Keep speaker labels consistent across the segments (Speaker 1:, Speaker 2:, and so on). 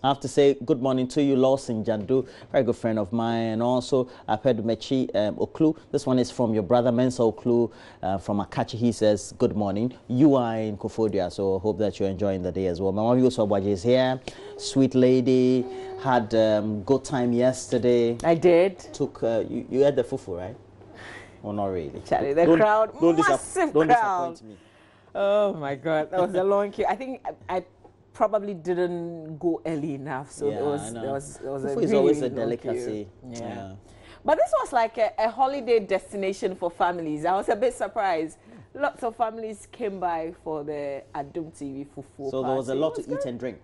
Speaker 1: I have to say good morning to you, Lawson Jandu, very good friend of mine, and also I've heard Mechi Oklu. This one is from your brother Mensa Oklu from Akachi. He says good morning. You are in Kofodia, so hope that you're enjoying the day as well. Mama Yusobaji is here. Sweet lady, had good time yesterday.
Speaker 2: I did.
Speaker 1: Took you had the fufu, right? Or not really?
Speaker 2: Charlie, the crowd, massive
Speaker 1: don't
Speaker 2: crowd.
Speaker 1: Disappoint me.
Speaker 2: Oh my God, that was a long queue. I think I probably didn't go early enough, so
Speaker 1: yeah,
Speaker 2: there was
Speaker 1: fufu
Speaker 2: a
Speaker 1: is
Speaker 2: really
Speaker 1: always a
Speaker 2: long
Speaker 1: delicacy.
Speaker 2: Yeah. But this was like a holiday destination for families. I was a bit surprised. Lots of families came by for the Adum TV fufu
Speaker 1: So
Speaker 2: party.
Speaker 1: there was a lot to eat and drink.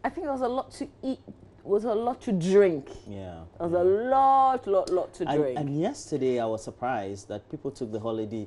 Speaker 2: I think there was a lot to eat. Was a lot to drink.
Speaker 1: Yeah.
Speaker 2: There was a lot to drink.
Speaker 1: And yesterday I was surprised that people took the holiday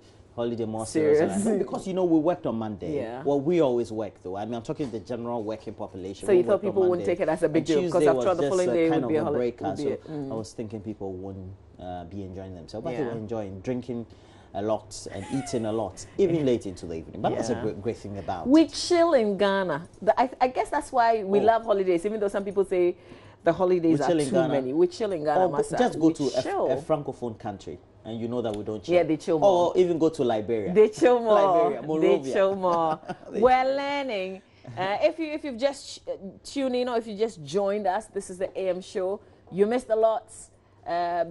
Speaker 1: more seriously. Because, you know, we worked on Monday.
Speaker 2: Yeah.
Speaker 1: Well, we always work, though. I mean, I'm talking the general working population.
Speaker 2: So you thought people wouldn't take it as a big deal? Because after the following day would be a
Speaker 1: break. So I was thinking people wouldn't be enjoying themselves. But they were enjoying drinking a lot and eating a lot, even late into the evening. But that's a great thing about it.
Speaker 2: We chill in Ghana. I guess that's why we love holidays, even though some people say the holidays are too many. We chill in Ghana.
Speaker 1: Just go to a francophone country, and you know that we don't chill.
Speaker 2: Yeah, they chill more.
Speaker 1: Or even go to Liberia.
Speaker 2: They chill more.
Speaker 1: Liberia, Monrovia.
Speaker 2: They chill more. We're learning. If you've just tuned in or if you just joined us, this is the AM show. You missed a lot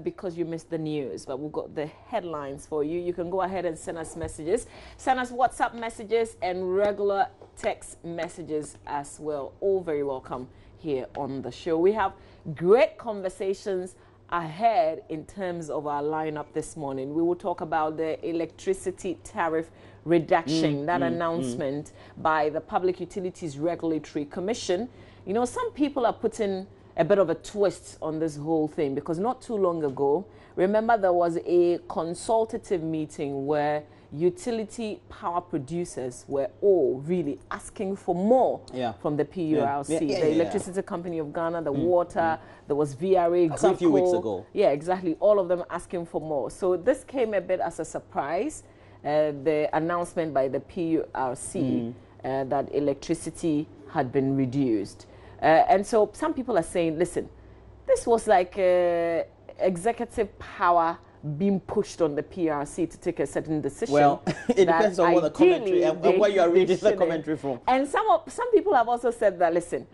Speaker 2: because you missed the news, but we've got the headlines for you. You can go ahead and send us messages. Send us WhatsApp messages and regular text messages as well. All very welcome here on the show. We have great conversations ahead in terms of our lineup this morning. We will talk about the electricity tariff reduction, announcement by the Public Utilities Regulatory Commission. You know, some people are putting a bit of a twist on this whole thing because not too long ago, remember there was a consultative meeting where utility power producers were all really asking for more from the PURC, the Electricity Company of Ghana, the water, there was VRA,
Speaker 1: that's a few weeks ago.
Speaker 2: Yeah, exactly. All of them asking for more. So this came a bit as a surprise, the announcement by the PURC that electricity had been reduced. And so some people are saying, listen, this was like executive power being pushed on the PRC to take a certain decision.
Speaker 1: Well, it depends on what the commentary and where you are reading the commentary from.
Speaker 2: And some people have also said that, listen,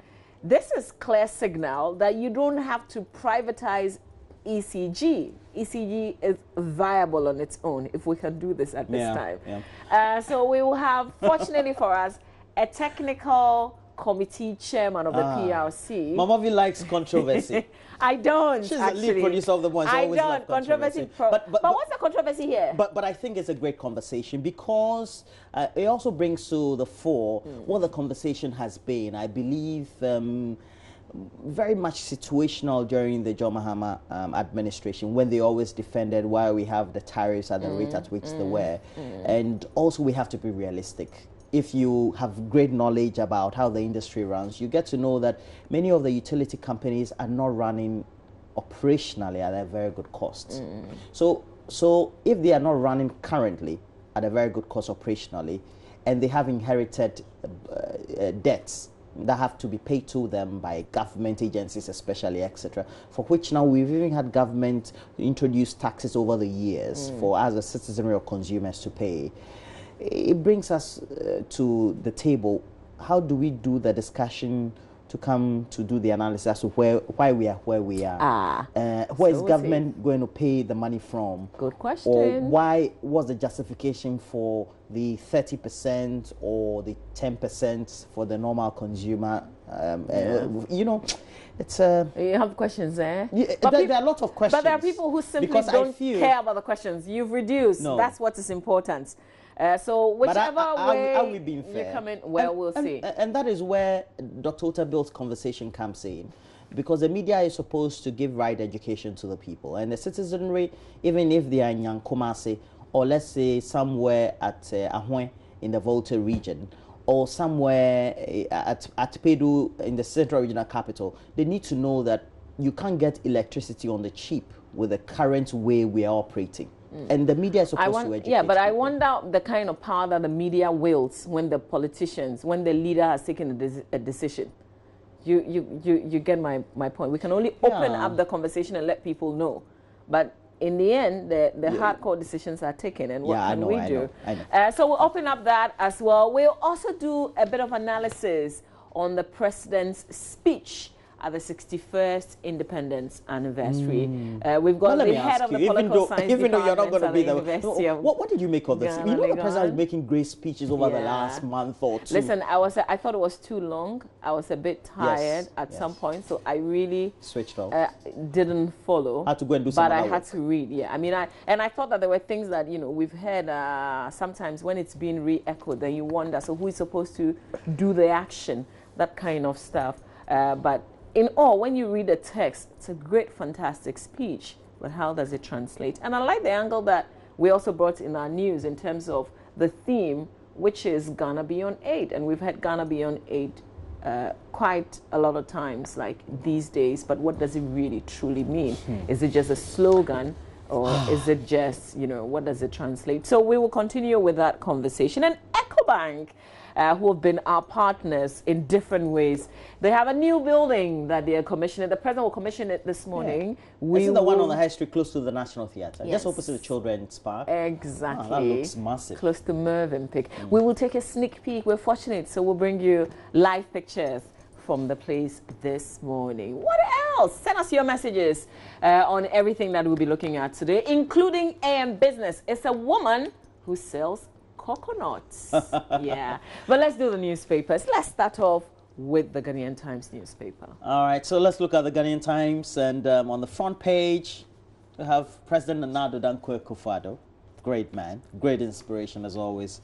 Speaker 2: this is clear signal that you don't have to privatize ECG. ECG is viable on its own if we can do this at this time. Yeah. So we will have, fortunately for us, a technical committee chairman of the PRC.
Speaker 1: Mama V likes controversy.
Speaker 2: I don't.
Speaker 1: She's
Speaker 2: actually.
Speaker 1: the lead producer of the one.
Speaker 2: I don't. Controversy. But what's the controversy here?
Speaker 1: But I think it's a great conversation because it also brings to the fore what the conversation has been. I believe very much situational during the John Mahama administration when they always defended why we have the tariffs at the rate at which they were. And also we have to be realistic. If you have great knowledge about how the industry runs, you get to know that many of the utility companies are not running operationally at a very good cost. So if they are not running currently at a very good cost operationally, and they have inherited debts that have to be paid to them by government agencies especially, etc., for which now we've even had government introduce taxes over the years for us as citizenry or consumers to pay. It brings us to the table. How do we do the discussion to come to do the analysis as to why we are where we are? Where is government going to pay the money from?
Speaker 2: Good question.
Speaker 1: Or why was the justification for the 30% or the 10% for the normal consumer? You know, it's
Speaker 2: you have questions, eh?
Speaker 1: Yeah, there are a lot of questions.
Speaker 2: But there are people who simply don't care about the questions. You've reduced. No. That's what is important. So whichever way
Speaker 1: are we being fair?
Speaker 2: You come in, well, we'll see.
Speaker 1: And that is where Dr. Otabill's conversation comes in. Because the media is supposed to give right education to the people. And the citizenry, even if they are in Yankumasi, or let's say somewhere at Ahwen in the Volta region, or somewhere at Pedu in the central regional capital, they need to know that you can't get electricity on the cheap with the current way we are operating. And the media is supposed to educate.
Speaker 2: Yeah, but
Speaker 1: people.
Speaker 2: I wonder the kind of power that the media wields when the politicians, when the leader has taken a decision. You get my point. We can only open up the conversation and let people know, but in the end, the hardcore decisions are taken, and what can we do?
Speaker 1: I know.
Speaker 2: So we'll open up that as well. We'll also do a bit of analysis on the president's speech at the 61st Independence Anniversary. We've got the head of the political science
Speaker 1: even though you're not going to be there.
Speaker 2: What
Speaker 1: did you make of this? You know the president is making great speeches over the last month or two.
Speaker 2: Listen, I thought it was too long. I was a bit tired at some point, so I really
Speaker 1: switched off.
Speaker 2: Didn't follow.
Speaker 1: Had to go and do some
Speaker 2: But I had to read. Yeah, I mean, I thought that there were things that we've heard sometimes when it's being re-echoed, then you wonder, so who is supposed to do the action, that kind of stuff. But in all, when you read the text, it's a great, fantastic speech, but how does it translate? And I like the angle that we also brought in our news in terms of the theme, which is Ghana Beyond Aid. And we've had Ghana Beyond Aid quite a lot of times, like these days, but what does it really truly mean? Is it just a slogan, or is it just, what does it translate? So we will continue with that conversation. And EcoBank, who have been our partners in different ways. They have a new building that they are commissioning. The president will commission it this morning.
Speaker 1: This is the one on the High Street close to the National Theatre, just opposite the Children's Park.
Speaker 2: Exactly.
Speaker 1: That looks massive.
Speaker 2: Close to Mervyn Peak. We will take a sneak peek. We're fortunate, so we'll bring you live pictures from the place this morning. What else? Send us your messages on everything that we'll be looking at today, including AM Business. It's a woman who sells coconuts. Yeah. But let's do the newspapers. Let's start off with the Ghanaian Times newspaper.
Speaker 1: All right, so let's look at the Ghanaian Times. And on the front page, we have President Nana Addo Dankwa Akufo-Addo. Great man, great inspiration as always.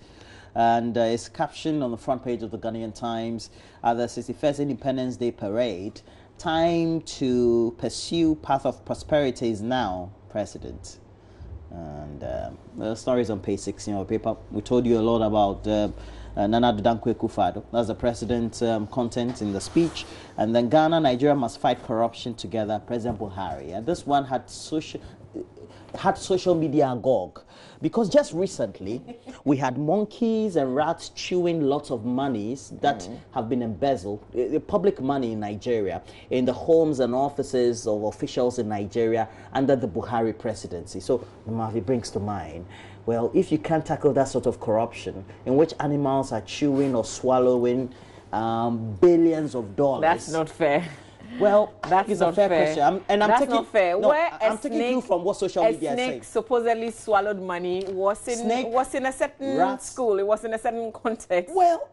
Speaker 1: And it's captioned on the front page of the Ghanaian Times at the 61st Independence Day Parade. Time to pursue path of prosperity is now, President. And the story is on page 16 of the paper. We told you a lot about Nana Addo Dankwa Akufo-Addo. That's the president's content in the speech. And then Ghana, Nigeria must fight corruption together, President Buhari. And this one had social media agog, because just recently we had monkeys and rats chewing lots of monies that have been embezzled, public money in Nigeria, in the homes and offices of officials in Nigeria under the Buhari presidency. So it brings to mind, well, if you can't tackle that sort of corruption in which animals are chewing or swallowing billions of dollars,
Speaker 2: that's not fair.
Speaker 1: Well,
Speaker 2: that's
Speaker 1: a fair question.
Speaker 2: That's not fair.
Speaker 1: No, I'm taking you from what social media is saying.
Speaker 2: A snake supposedly swallowed money was in a certain school. It was in a certain context.
Speaker 1: Well,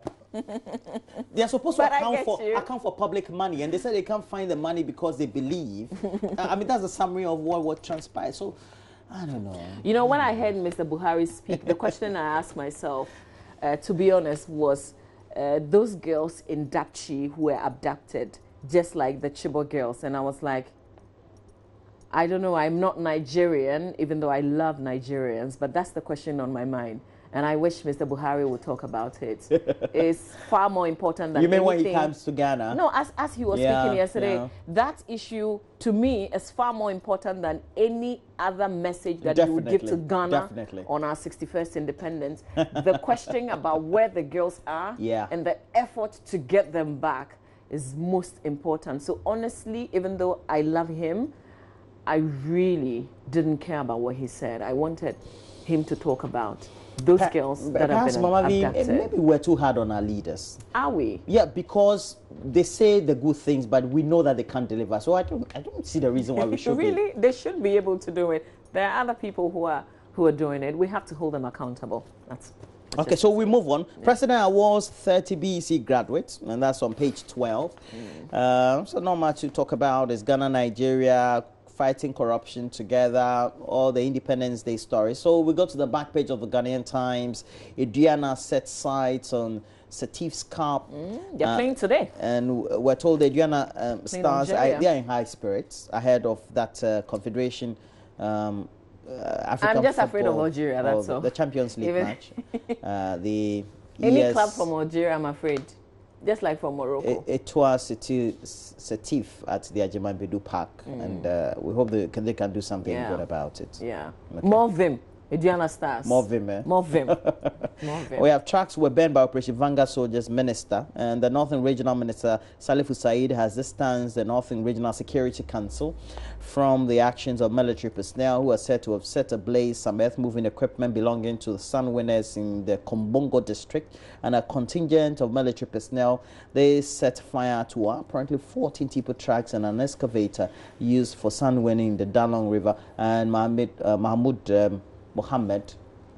Speaker 1: they're supposed to account for public money, and they said they can't find the money because they believe. I mean, that's a summary of what transpired. So, I don't know.
Speaker 2: When I heard Mr. Buhari speak, the question I asked myself, to be honest, was those girls in Dapchi who were abducted, just like the Chibok girls. And I was like, I don't know, I'm not Nigerian, even though I love Nigerians, but that's the question on my mind. And I wish Mr. Buhari would talk about it. It's far more important than anything.
Speaker 1: You mean when he comes to Ghana?
Speaker 2: No, as he was speaking yesterday, that issue, to me, is far more important than any other message that you would give to Ghana on our 61st independence. The question about where the girls are and the effort to get them back is most important. So honestly, even though I love him, I really didn't care about what he said. I wanted him to talk about those girls that have been abducted.
Speaker 1: Maybe we're too hard on our leaders.
Speaker 2: Are we?
Speaker 1: Yeah, because they say the good things, but we know that they can't deliver. So I don't see the reason why we should
Speaker 2: really, they should be able to do it. There are other people who are doing it. We have to hold them accountable. That's
Speaker 1: okay, so we move on. Yeah. President awards 30 BEC graduates, and that's on page 12. So not much to talk about. It's Ghana, Nigeria, fighting corruption together, all the Independence Day stories. So we go to the back page of the Ghanaian Times. Adriana sets sights on Setif's Cup.
Speaker 2: They're playing today.
Speaker 1: And we're told Adriana stars, they are in high spirits ahead of that Confederation African
Speaker 2: I'm just
Speaker 1: football,
Speaker 2: afraid of Algeria, that's all.
Speaker 1: The Champions League match.
Speaker 2: Any club from Algeria, I'm afraid. Just like from Morocco.
Speaker 1: It was Setif at the Ajiman Bedu Park, and we hope they can do something good about it.
Speaker 2: Yeah. Okay. More vim. Indiana Stars.
Speaker 1: More vim, eh?
Speaker 2: More vim. More vim.
Speaker 1: We have tracks were burned by Operation Vanguard soldiers minister, and the Northern Regional Minister Salifu Said has distanced the Northern Regional Security Council from the actions of military personnel who are said to have set ablaze some earth-moving equipment belonging to the Sun Winners in the Kombongo district, and a contingent of military personnel, they set fire to apparently 14 tipper tracks and an excavator used for sun winning in the Dalong River. And Mahmoud Mohammed,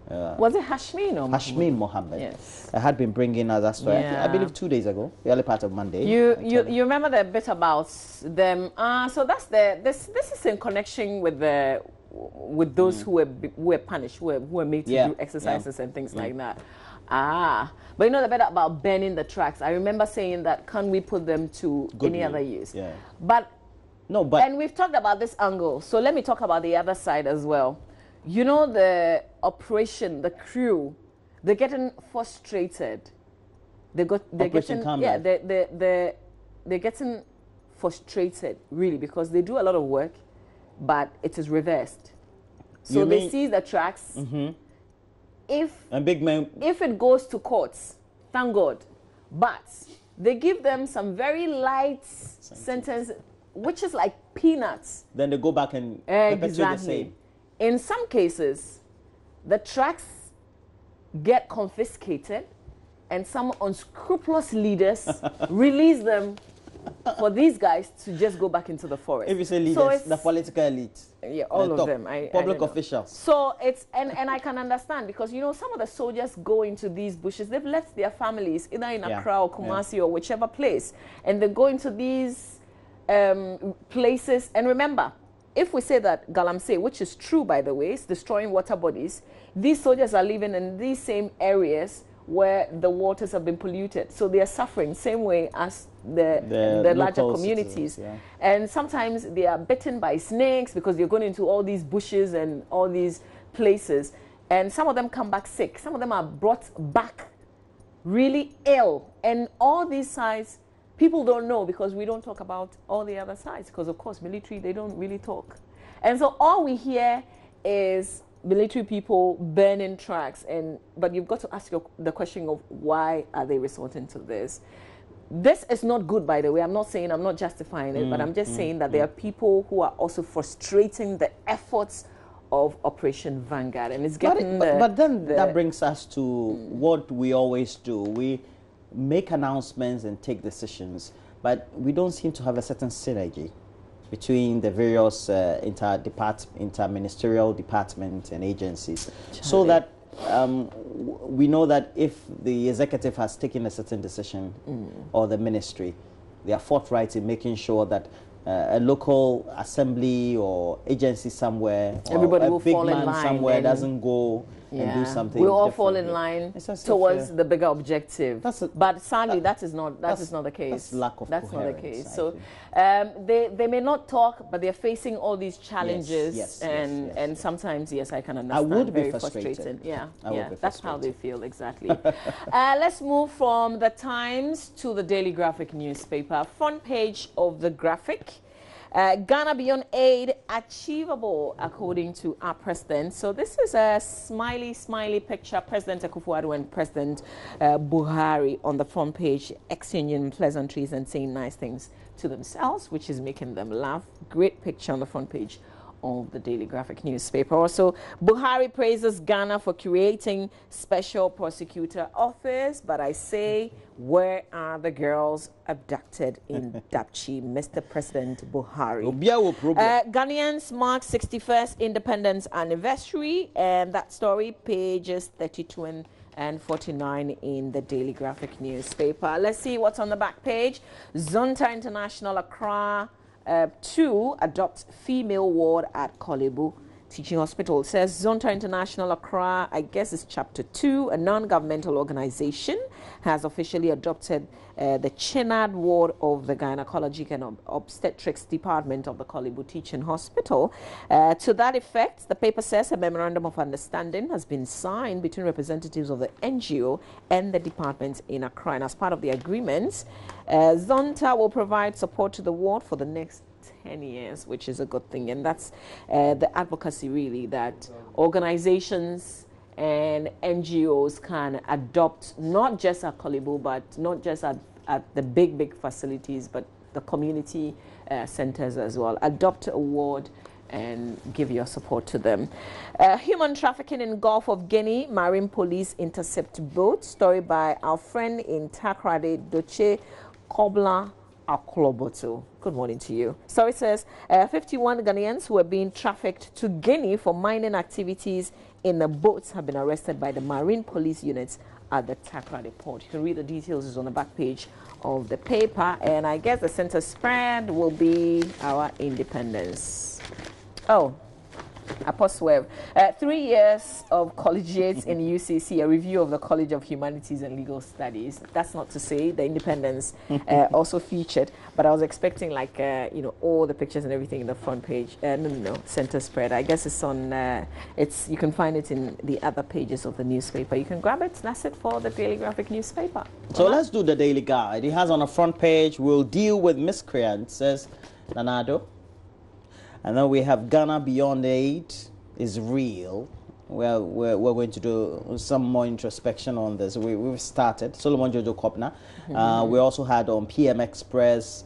Speaker 2: was it Hashmin or
Speaker 1: Hashmin Mohammed?
Speaker 2: Yes.
Speaker 1: Had been bringing us that story.
Speaker 2: Yeah.
Speaker 1: I believe 2 days ago, the early part of Monday.
Speaker 2: You remember the bit about them? So that's this is in connection with those who were punished, who were made to do exercises and things like that. But you know the bit about burning the tracks. I remember saying that, can we put them to any other use?
Speaker 1: Yeah.
Speaker 2: But
Speaker 1: no, but
Speaker 2: and we've talked about this angle. So let me talk about the other side as well. You know, the operation, the crew, they're getting frustrated. They're getting frustrated really, because they do a lot of work, but it is reversed. So they seize the tracks. If it goes to courts, thank God, but they give them some very light sentence, which is like peanuts.
Speaker 1: Then they go back and perpetuate the same.
Speaker 2: In some cases, the tracks get confiscated, and some unscrupulous leaders release them for these guys to just go back into the forest.
Speaker 1: If you say leaders, the political elite.
Speaker 2: Yeah, all of them.
Speaker 1: Public officials.
Speaker 2: So it's, and I can understand, because, you know, some of the soldiers go into these bushes, they've left their families either in Accra or Kumasi or whichever place, and they go into these places. And remember, if we say that Galamsey, which is true, by the way, is destroying water bodies, these soldiers are living in these same areas where the waters have been polluted. So they are suffering same way as the larger communities. And sometimes they are bitten by snakes because they're going into all these bushes and all these places. And some of them come back sick. Some of them are brought back really ill. And all these sides, people don't know, because we don't talk about all the other sides, because of course military, they don't really talk. And so all we hear is military people burning tracks, but you've got to ask the question of why are they resorting to this. This is not good, by the way. I'm not justifying it, but I'm just saying that there are people who are also frustrating the efforts of Operation Vanguard, and it's getting
Speaker 1: but then that brings us to what we always do. We make announcements and take decisions, but we don't seem to have a certain synergy between the various interministerial departments and agencies, so that we know that if the executive has taken a certain decision, or the ministry, they are forthright in making sure that a local assembly or agency somewhere,
Speaker 2: everybody
Speaker 1: or
Speaker 2: will
Speaker 1: a big
Speaker 2: fall in
Speaker 1: man
Speaker 2: line
Speaker 1: somewhere doesn't go and do something.
Speaker 2: We all fall in line towards the bigger objective. But sadly, that is not the case.
Speaker 1: That's lack of
Speaker 2: That's
Speaker 1: coherence,
Speaker 2: not the case. So they may not talk, but they're facing all these challenges, and sometimes, yes, I can understand.
Speaker 1: I would be
Speaker 2: very
Speaker 1: frustrated.
Speaker 2: Yeah,
Speaker 1: I would be
Speaker 2: that's how they
Speaker 1: frustrated.
Speaker 2: feel exactly. Let's move from the Times to the Daily Graphic newspaper. Front page of the Graphic. Ghana beyond aid achievable, according to our president. So this is a smiley picture. President Akufo-Addo and President Buhari on the front page, exchanging pleasantries and saying nice things to themselves, which is making them laugh. Great picture on the front page of the Daily Graphic newspaper. Also, Buhari praises Ghana for creating special prosecutor office, but I say, where are the girls abducted in Dapchi, Mr. President Buhari? Ghanaians mark 61st independence anniversary, and that story, pages 32 and 49 in the Daily Graphic newspaper. Let's see what's on the back page. Zonta International Accra 2 adopts female ward at Kolebu Teaching Hospital. It says Zonta International Accra, I guess it's chapter 2, a non-governmental organization, has officially adopted the Chenard ward of the Gynecologic and Obstetrics Department of the Kolebu Teaching Hospital. To that effect, the paper says a memorandum of understanding has been signed between representatives of the NGO and the department in Accra. And as part of the agreement, Zonta will provide support to the ward for the next 10 years, which is a good thing. And that's the advocacy, really, that organizations and NGOs can adopt, not just at Kolibu, but not just at the big facilities, but the community centers as well. Adopt a ward and give your support to them. Human trafficking in Gulf of Guinea, Marine Police intercept boat. Story by our friend in Takrade, Doche Kobla Akloboto. Good morning to you. Story says 51 Ghanaians who were being trafficked to Guinea for mining activities in the boats have been arrested by the Marine Police units at the Takrade port. You can read the details, is on the back page of the paper, and I guess the center spread will be our independence. Oh, Apostle 3 years of collegiates in UCC, a review of the College of Humanities and Legal Studies. That's not to say the independence also featured, but I was expecting like, you know, all the pictures and everything in the front page. No, center spread. I guess it's on, you can find it in the other pages of the newspaper. You can grab it. That's it for the Daily Graphic newspaper.
Speaker 1: So let's do the Daily Guide. It has on the front page, we'll deal with miscreants, says Nanado. And then we have Ghana Beyond Aid is real. Well, we're going to do some more introspection on this. We've started. Solomon Jojo Kopna. We also had on PM Express,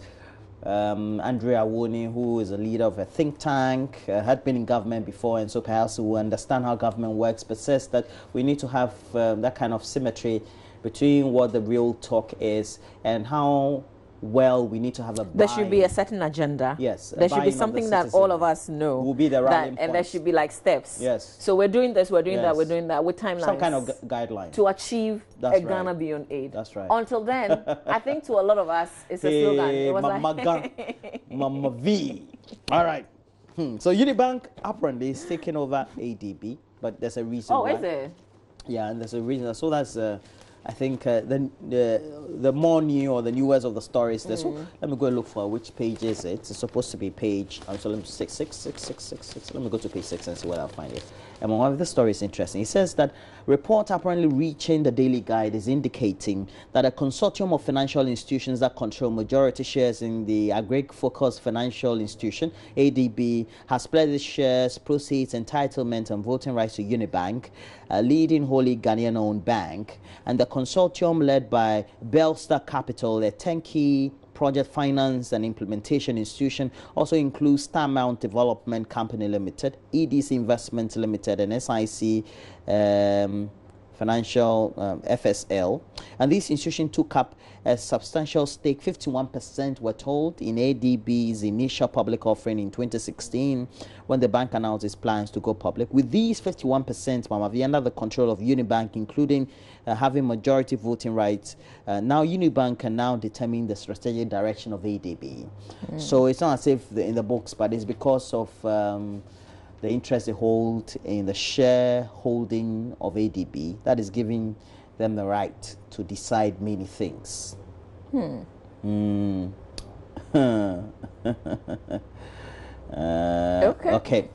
Speaker 1: Andrea Woni, who is a leader of a think tank, had been in government before, and so perhaps will understand how government works, but says that we need to have that kind of symmetry between what the real talk is and how well we need to have a
Speaker 2: there should be a certain agenda.
Speaker 1: Yes,
Speaker 2: there should be something that all of us know
Speaker 1: will be the right,
Speaker 2: and there should be like steps.
Speaker 1: Yes,
Speaker 2: so we're doing this, we're doing that, we're doing that with timelines,
Speaker 1: some kind of guideline
Speaker 2: to achieve Ghana Beyond Aid.
Speaker 1: That's right.
Speaker 2: Until then, I think to a lot of us it's a slogan. It was like
Speaker 1: Mama V. All right. So Unibank apparently is taking over ADB, but there's a reason why.
Speaker 2: Is it?
Speaker 1: Yeah, and there's a reason. So that's I think the more new or the newest of the stories there. So let me go and look for which page is it. It's supposed to be page. So let me 6. Let me go to page 6 and see what I'll find it. And one of the story is interesting. It says that report apparently reaching the Daily Guide is indicating that a consortium of financial institutions that control majority shares in the agri-focused financial institution ADB has pledged its shares, proceeds, entitlement, and voting rights to Unibank, a leading wholly Ghanaian-owned bank, and the consortium led by Belstar Capital, a turnkey project finance and implementation institution, also includes Starmount Development Company Limited, EDC Investments Limited, and SIC Financial FSL. And this institution took up a substantial stake, 51% were told, in ADB's initial public offering in 2016 when the bank announced its plans to go public. With these 51%, Mama, under the control of Unibank, including having majority voting rights, now Unibank can now determine the strategic direction of ADB. So it's not as if in the books, but it's because of the interest they hold in the shareholding of ADB that is giving them the right to decide many things. Okay.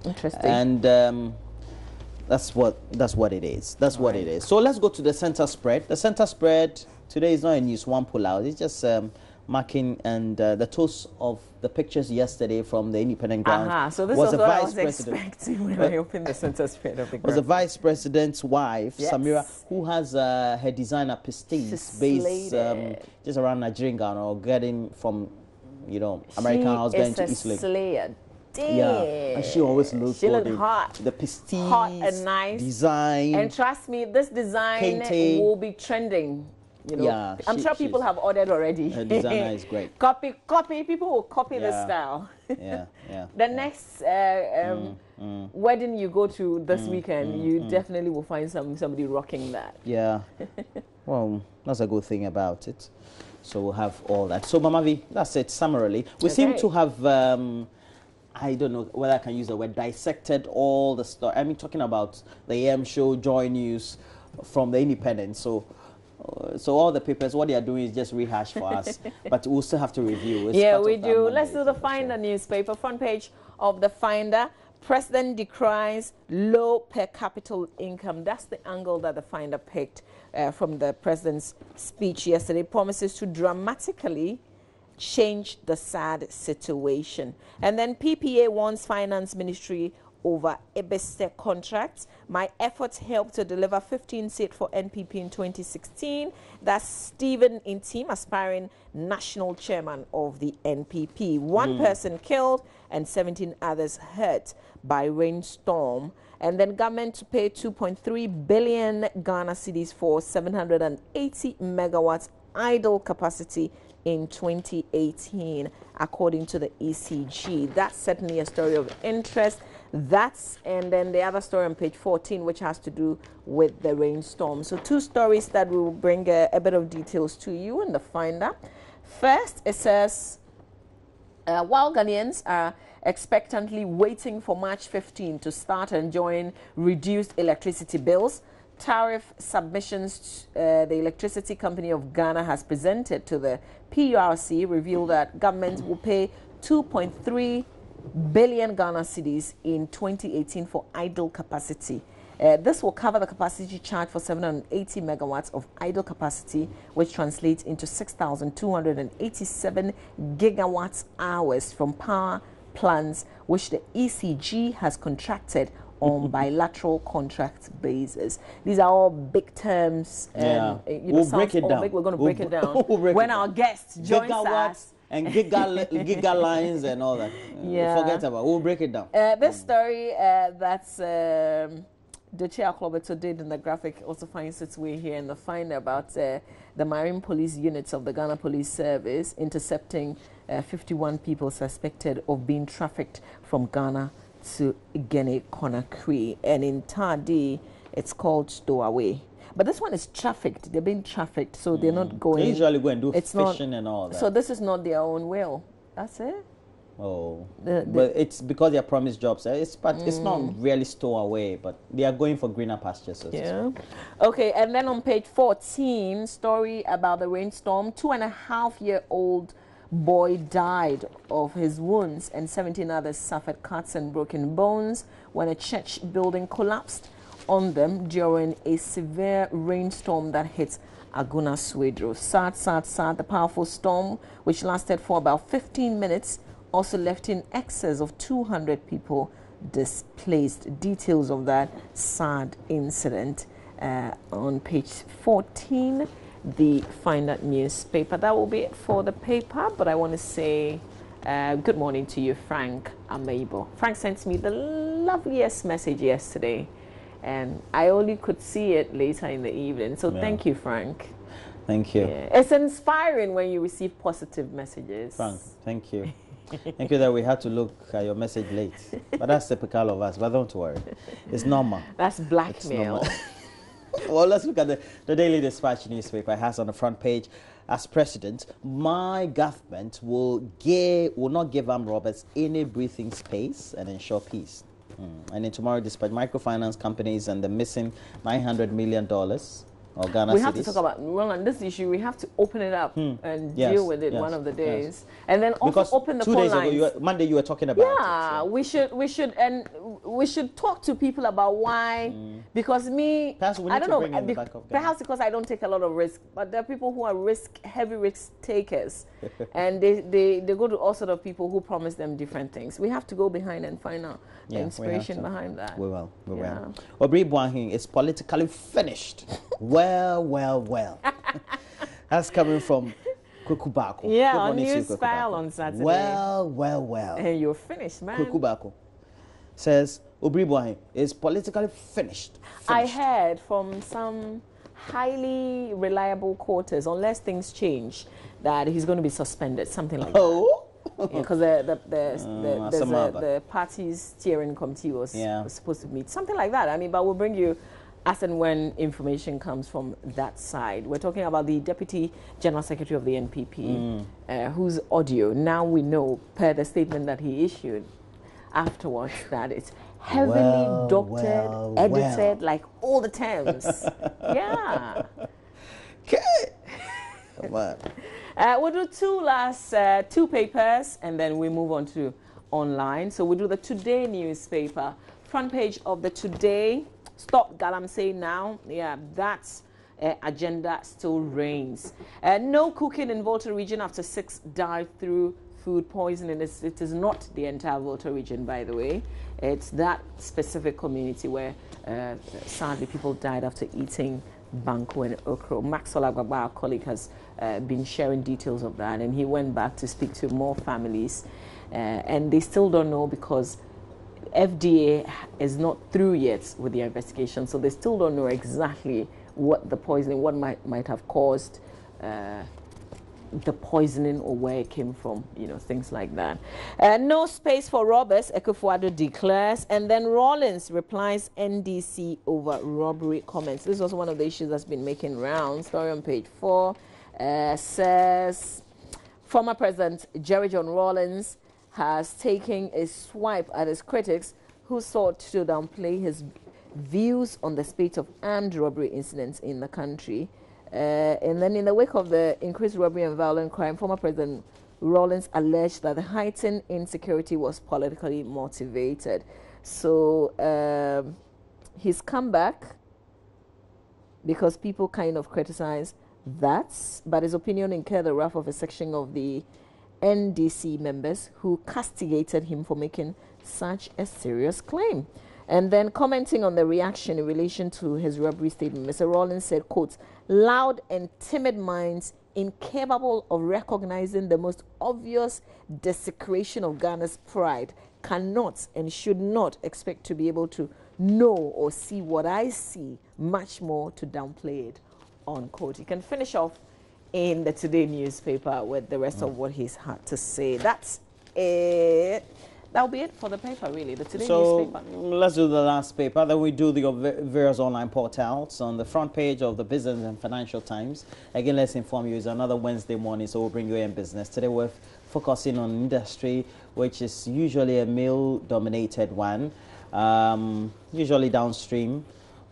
Speaker 2: Interesting.
Speaker 1: And that's what it is. That's what it is. So let's go to the center spread. The center spread today is not a news one pull out. It's just marking and the toast of the pictures yesterday from the independent ground.
Speaker 2: So this was what I was expecting when I opened the center spread of the ground.
Speaker 1: Was the vice president's wife,
Speaker 2: yes,
Speaker 1: Samira, who has her designer Pistis based just around Nigerian Ghana, or getting from, you know, American House going to East Lake.
Speaker 2: Slayer. Damn.
Speaker 1: Yeah, and she always looks
Speaker 2: hot.
Speaker 1: The Pistis,
Speaker 2: hot and nice
Speaker 1: design.
Speaker 2: And trust me, this design will be trending. You know,
Speaker 1: yeah,
Speaker 2: I'm sure people have ordered already.
Speaker 1: Her designer is great.
Speaker 2: Copy. People will copy the style.
Speaker 1: Yeah.
Speaker 2: The next wedding you go to this weekend, you definitely will find somebody rocking that.
Speaker 1: Yeah. Well, that's a good thing about it. So we'll have all that. So Mama V, that's it. Summarily, we seem to have. I don't know whether I can use the word dissected all the story. I mean, talking about the AM show, Joy News, from the Independent. So all the papers, what they are doing is just rehash for us, but we'll still have to review.
Speaker 2: Yeah, we do. Let's do the Finder newspaper. Front page of the Finder. President decries low per capita income. That's the angle that the Finder picked from the president's speech yesterday. Promises to dramatically change the sad situation. And then PPA warns Finance Ministry over EBSTEC contracts. My efforts helped to deliver 15 seats for NPP in 2016. That's Stephen Intim, aspiring national chairman of the NPP. One person killed and 17 others hurt by rainstorm. And then government to pay 2.3 billion Ghana cedis for 780 megawatts idle capacity in 2018, according to the ECG. That's certainly a story of interest. And then the other story on page 14, which has to do with the rainstorm. So two stories that will bring a bit of details to you in the Finder. First, it says, while Ghanaians are expectantly waiting for March 15 to start enjoying reduced electricity bills, tariff submissions the Electricity Company of Ghana has presented to the PURC reveal that government will pay 2.3 billion Ghana cedis in 2018 for idle capacity. This will cover the capacity charge for 780 megawatts of idle capacity, which translates into 6,287 gigawatts hours from power plants, which the ECG has contracted on bilateral contract basis. These are all big terms.
Speaker 1: We'll break it down.
Speaker 2: We're going to break it down when our guest joins us.
Speaker 1: And giga lines and all that. Forget about it. We'll break it down.
Speaker 2: This story that's Doche Aklobeto did in the graphic also finds its way here in the Finder about the Marine Police units of the Ghana Police Service intercepting 51 people suspected of being trafficked from Ghana to Guinea-Conakry. And in Tadi, it's called stowaway. But this one is trafficked. They're being trafficked, so they're not going.
Speaker 1: They usually go and do fishing and all that.
Speaker 2: So this is not their own will. That's it.
Speaker 1: Oh, but it's because they are promised jobs. It's not really stowaway, but they are going for greener pastures. So
Speaker 2: Okay, and then on page 14, story about the rainstorm. 2.5-year-old boy died of his wounds, and 17 others suffered cuts and broken bones when a church building collapsed on them during a severe rainstorm that hit Aguna Swedro. Sad. The powerful storm, which lasted for about 15 minutes, also left in excess of 200 people displaced. Details of that sad incident on page 14, the Finder newspaper. That will be it for the paper, but I want to say good morning to you, Frank Amaibo. Frank sent me the loveliest message yesterday, and I only could see it later in the evening. So thank you, Frank.
Speaker 1: Thank you.
Speaker 2: It's inspiring when you receive positive messages.
Speaker 1: Frank, thank you. Thank you that we had to look at your message late. But that's typical of us. But don't worry. It's normal.
Speaker 2: That's blackmail.
Speaker 1: Well, let's look at the Daily Dispatch newspaper. It has on the front page, as president, my government will not give armed robbers any breathing space and ensure peace. And in tomorrow dispatch, microfinance companies and the missing $900 million of Ghana
Speaker 2: we have to talk about, well, on this issue, we have to open it up and deal with it one of the days. And then also
Speaker 1: because
Speaker 2: open the
Speaker 1: 2
Speaker 2: phone
Speaker 1: days
Speaker 2: lines.
Speaker 1: ago, Monday you were talking about it.
Speaker 2: Yeah, we should talk to people about why, because
Speaker 1: perhaps we need
Speaker 2: I don't
Speaker 1: to
Speaker 2: know,
Speaker 1: bring in the back of
Speaker 2: perhaps because I don't take a lot of risk, but there are people who are heavy risk takers, and they go to all sort of people who promise them different things. We have to go behind and find out the inspiration behind that.
Speaker 1: We will. Obri Bwahing is politically finished. Well. That's coming from Kukubako.
Speaker 2: Yeah, on News File on Saturday.
Speaker 1: Well.
Speaker 2: And you're finished, man.
Speaker 1: Kukubako says Obri Bwahing is politically finished.
Speaker 2: I heard from some highly reliable quarters, unless things change, that he's going to be suspended, something like that. Because the party's steering committee was supposed to meet, something like that. I mean, but we'll bring you as and when information comes from that side. We're talking about the Deputy General Secretary of the NPP, whose audio, now we know, per the statement that he issued afterwards, that it's heavily doctored, edited, like all the terms. Yeah.
Speaker 1: Okay. Come on.
Speaker 2: We'll do two papers, and then we move on to online. So we'll do the Today newspaper. Front page of the Today. Stop Galamsey now. Yeah, that's agenda still reigns. No cooking in Volta region after 6 died through food poisoning. It is not the entire Volta region, by the way. It's that specific community where sadly people died after eating banku and okro. Maxwell Agbagba, our colleague, has been sharing details of that, and he went back to speak to more families, and they still don't know because FDA is not through yet with the investigation, so they still don't know exactly what the poisoning, what might have caused the poisoning or where it came from, you know, things like that. No space for robbers, Ekufuado declares, and then Rawlings replies NDC over robbery comments. This was one of the issues that's been making rounds. Story on page 4 says former President Jerry John Rawlings has taken a swipe at his critics who sought to downplay his views on the spate of armed robbery incidents in the country. And then in the wake of the increased robbery and violent crime, former President Rawlings alleged that the heightened insecurity was politically motivated. So he's come back because people kind of criticize that, but his opinion incurred the wrath of a section of the NDC members who castigated him for making such a serious claim. And then commenting on the reaction in relation to his robbery statement, Mr. Rawlings said, quote, "Loud and timid minds incapable of recognizing the most obvious desecration of Ghana's pride cannot and should not expect to be able to know or see what I see, much more to downplay it," unquote. You can finish off in the Today newspaper with the rest of what he's had to say. That's it. That'll be it for the paper, really, the Today newspaper.
Speaker 1: Let's do the last paper. Then we do the various online portals. On the front page of the Business and Financial Times, again, let's inform you, it's another Wednesday morning, so we'll bring you in business. Today we're focusing on industry, which is usually a male-dominated one, usually downstream.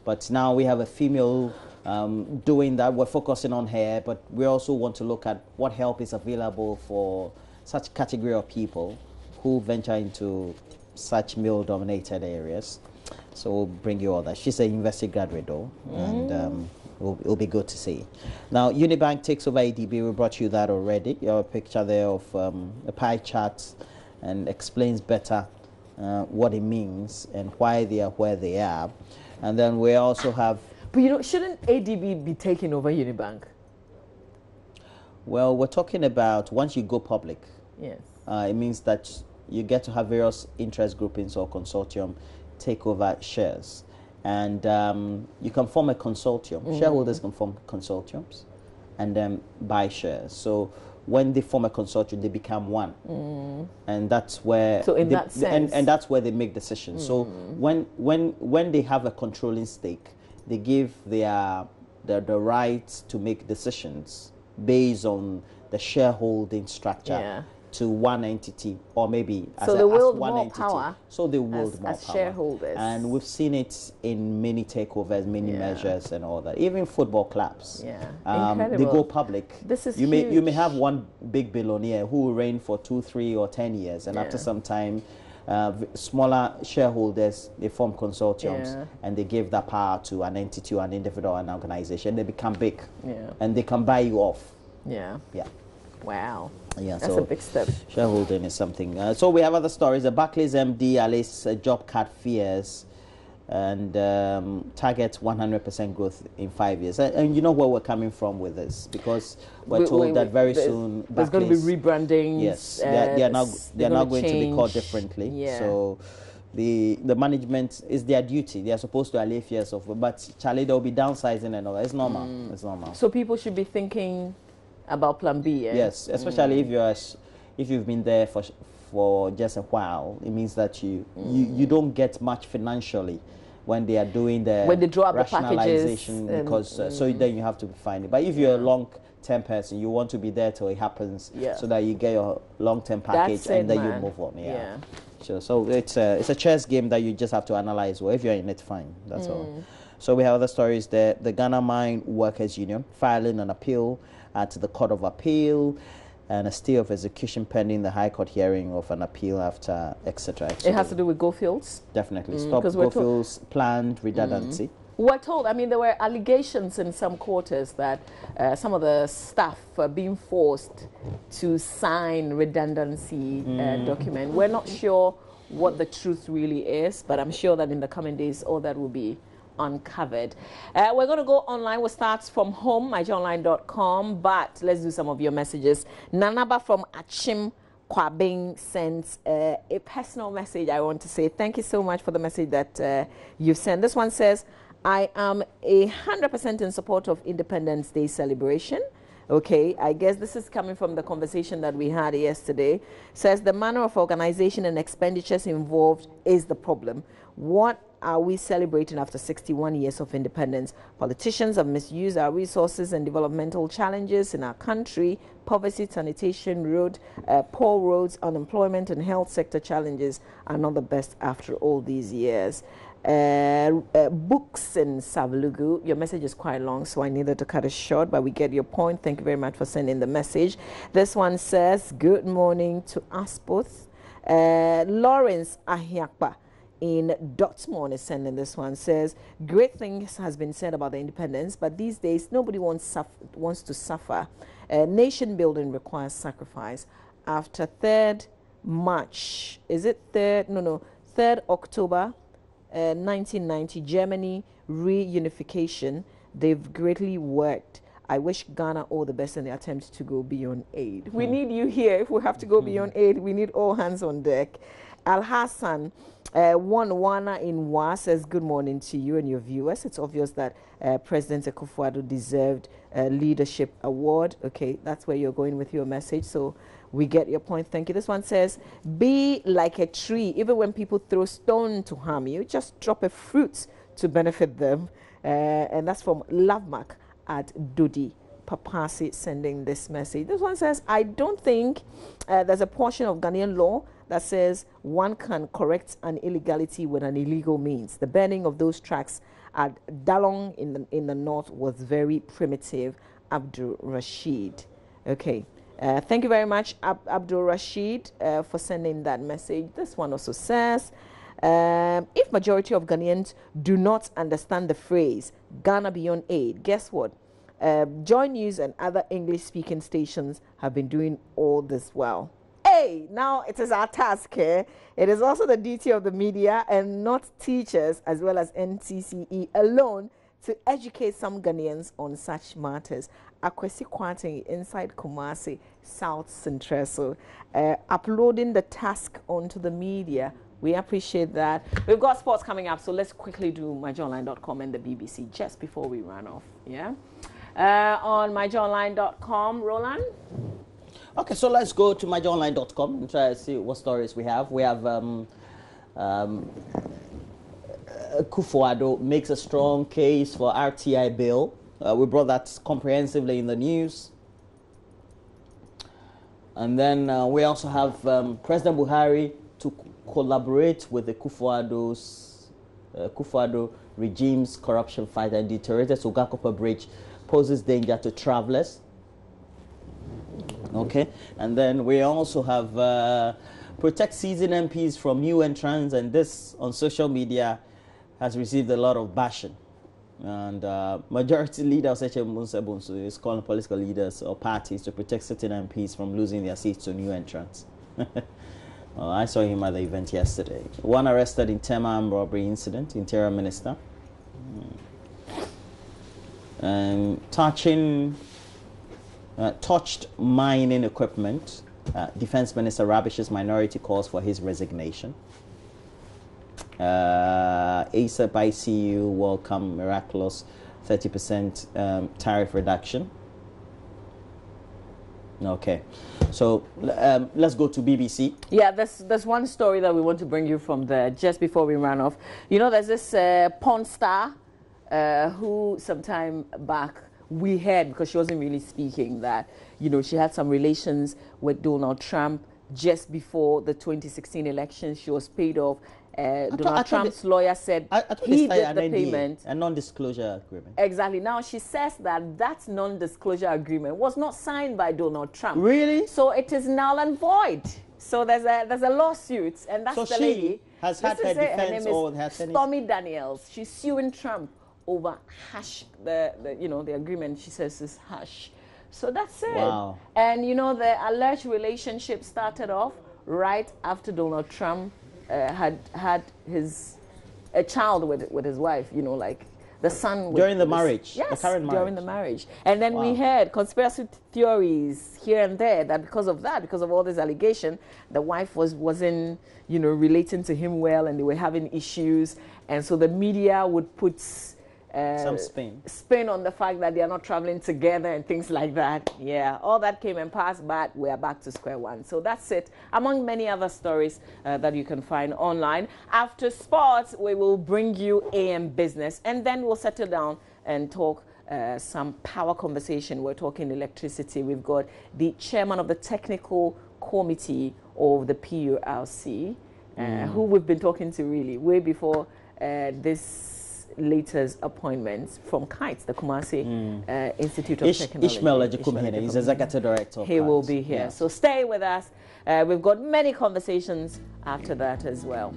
Speaker 1: But now we have a female doing that. We're focusing on her, but we also want to look at what help is available for such category of people who venture into such male-dominated areas. So we'll bring you all that. She's a university graduate, though, and it'll be good to see. Now, Unibank takes over ADB. We brought you that already. You have a picture there of a pie chart and explains better what it means and why they are where they are. And then we also have...
Speaker 2: But, you know, shouldn't ADB be taking over Unibank?
Speaker 1: Well, we're talking about once you go public.
Speaker 2: Yes.
Speaker 1: It means that you get to have various interest groupings or consortium take over shares. And you can form a consortium. Shareholders can form consortiums and then buy shares. So when they form a consortium, they become one. And that's where...
Speaker 2: So in that sense...
Speaker 1: And that's where they make decisions. So when they have a controlling stake, they give the right to make decisions based on the shareholding structure to one entity, or maybe as one entity.
Speaker 2: Power,
Speaker 1: so they wield more
Speaker 2: as
Speaker 1: power.
Speaker 2: Shareholders.
Speaker 1: And we've seen it in many takeovers, many measures and all that. Even football clubs.
Speaker 2: Incredible.
Speaker 1: They go public.
Speaker 2: This is
Speaker 1: you
Speaker 2: huge.
Speaker 1: may have one big billionaire who will reign for 2, 3 or 10 years, and after some time smaller shareholders, they form consortiums and they give that power to an entity or an individual or an organization. They become big and they can buy you off.
Speaker 2: Wow.
Speaker 1: Yeah,
Speaker 2: that's
Speaker 1: so
Speaker 2: a big step.
Speaker 1: Shareholding is something. So we have other stories. The Barclays MD allays job cut fears and targets 100% growth in 5 years. And you know where we're coming from with this, because we're told that very soon
Speaker 2: there's going to be rebranding.
Speaker 1: Yes, they're now going to be called differently. So the management is their duty. They are supposed to allay fears of, but Charlie, they'll be downsizing and all that. It's normal. It's normal.
Speaker 2: So people should be thinking about Plan B.
Speaker 1: Yes, especially if you've been there for just a while. It means that you don't get much financially when they are doing the
Speaker 2: when they draw up
Speaker 1: rationalization,
Speaker 2: the packages,
Speaker 1: because so then you have to find it. But if you're a long-term person, you want to be there till it happens, so that you get your long-term package and then you move on. Sure. So it's a chess game that you just have to analyze. Well, if you're in it, fine. That's all. So we have other stories there. The Ghana Mine Workers Union filing an appeal to the Court of Appeal, and a stay of execution pending the High Court hearing of an appeal after, etc.
Speaker 2: It has to do with Goldfields?
Speaker 1: Definitely. Stop Goldfields' planned redundancy.
Speaker 2: We're told, I mean, there were allegations in some quarters that some of the staff are being forced to sign redundancy document. We're not sure what the truth really is, but I'm sure that in the coming days, all that will be uncovered. We're going to go online. We'll start from home, myjoyonline.com, but let's do some of your messages. Nanaba from Achim Kwabing sends a personal message. I want to say thank you so much for the message that you've sent. This one says, I am 100% in support of Independence Day celebration. Okay, I guess this is coming from the conversation that we had yesterday. Says the manner of organization and expenditures involved is the problem. What are we celebrating after 61 years of independence? Politicians have misused our resources and developmental challenges in our country. Poverty, sanitation, poor roads, unemployment, and health sector challenges are not the best after all these years. Books in Savlugu. Your message is quite long, so I needed to cut it short, but we get your point. Thank you very much for sending the message. This one says, good morning to us both. Lawrence Ahiakpa in Dortmund is sending this one. Says, great things has been said about the independence, but these days nobody wants to suffer. Nation building requires sacrifice. After 3rd March, is it 3rd? No, 3rd October 1990, Germany reunification, they've greatly worked. I wish Ghana all the best in the attempt to go beyond aid. We need you here. If we have to go beyond aid, we need all hands on deck. Al Hassan, Wana in Wa says, good morning to you and your viewers. It's obvious that President Akufo-Addo deserved a leadership award. Okay, that's where you're going with your message. So we get your point. Thank you. This one says, be like a tree. Even when people throw stone to harm you, just drop a fruit to benefit them. And that's from Lovemark at Dodi Papasi sending this message. This one says, I don't think there's a portion of Ghanaian law that says one can correct an illegality with an illegal means. The burning of those tracks at Dalong in the north was very primitive. Abdul Rashid. Okay. Thank you very much, Abdul Rashid, for sending that message. This one also says, if majority of Ghanaians do not understand the phrase Ghana beyond aid, guess what? JoyNews and other English-speaking stations have been doing all this well. Hey, now it is our task here. It is also the duty of the media and not teachers as well as NCCE alone to educate some Ghanaians on such matters. Akwesi Kwanting inside Kumasi, South Central. So, uploading the task onto the media. We appreciate that. We've got sports coming up, so let's quickly do myjoyonline.com and the BBC just before we run off. Yeah. On myjoyonline.com, Roland.
Speaker 1: Okay, so let's go to myjoyonline.com and try to see what stories we have. We have Akufo-Addo makes a strong case for RTI bill. We brought that comprehensively in the news. And then we also have President Buhari to collaborate with the Akufo-Addo regime's corruption fight and deteriorated Sogakopa Bridge poses danger to travelers. Okay, and then we also have protect seasoned MPs from new entrants, and this on social media has received a lot of bashing. And majority leader of HM is calling political leaders or parties to protect certain MPs from losing their seats to new entrants. Well, I saw him at the event yesterday. One arrested in Tema armed robbery incident, Interior Minister. Touched mining equipment. Defense Minister Rabish's minority calls for his resignation. ASAP ICU welcome miraculous 30% tariff reduction. Okay, so let's go to BBC.
Speaker 2: Yeah, there's one story that we want to bring you from there just before we run off. You know, there's this porn star who sometime back we heard, because she wasn't really speaking, that, you know, she had some relations with Donald Trump just before the 2016 election. She was paid off. Donald Trump's lawyer said he did the payment.
Speaker 1: A non-disclosure agreement.
Speaker 2: Exactly. Now, she says that non-disclosure agreement was not signed by Donald Trump.
Speaker 1: Really?
Speaker 2: So it is null and void. So there's a lawsuit, and that's
Speaker 1: so
Speaker 2: the lady.
Speaker 1: Has had her defense, or has
Speaker 2: Stormy Daniels. She's suing Trump over hush, the agreement, she says, is hush. So that's it.
Speaker 1: Wow.
Speaker 2: And the alleged relationship started off right after Donald Trump had a child with his wife, like the son.
Speaker 1: During the marriage?
Speaker 2: Yes,
Speaker 1: the current marriage.
Speaker 2: during the marriage. And then we heard conspiracy theories here and there that because of all this allegation, the wife wasn't, relating to him well, and they were having issues. And so the media would put
Speaker 1: some
Speaker 2: spin on the fact that they are not traveling together and things like that. Yeah, all that came and passed, but we are back to square one. So that's it, among many other stories that you can find online. After sports, we will bring you AM Business, and then we'll settle down and talk some power conversation. We're talking electricity. We've got the chairman of the technical committee of the PURC, who we've been talking to really way before this latest appointments from KITES, the Kumasi Institute of Technology.
Speaker 1: Ishmael Ejikumhene, he's executive director.
Speaker 2: He will be here. Yeah. So stay with us. We've got many conversations after that as well.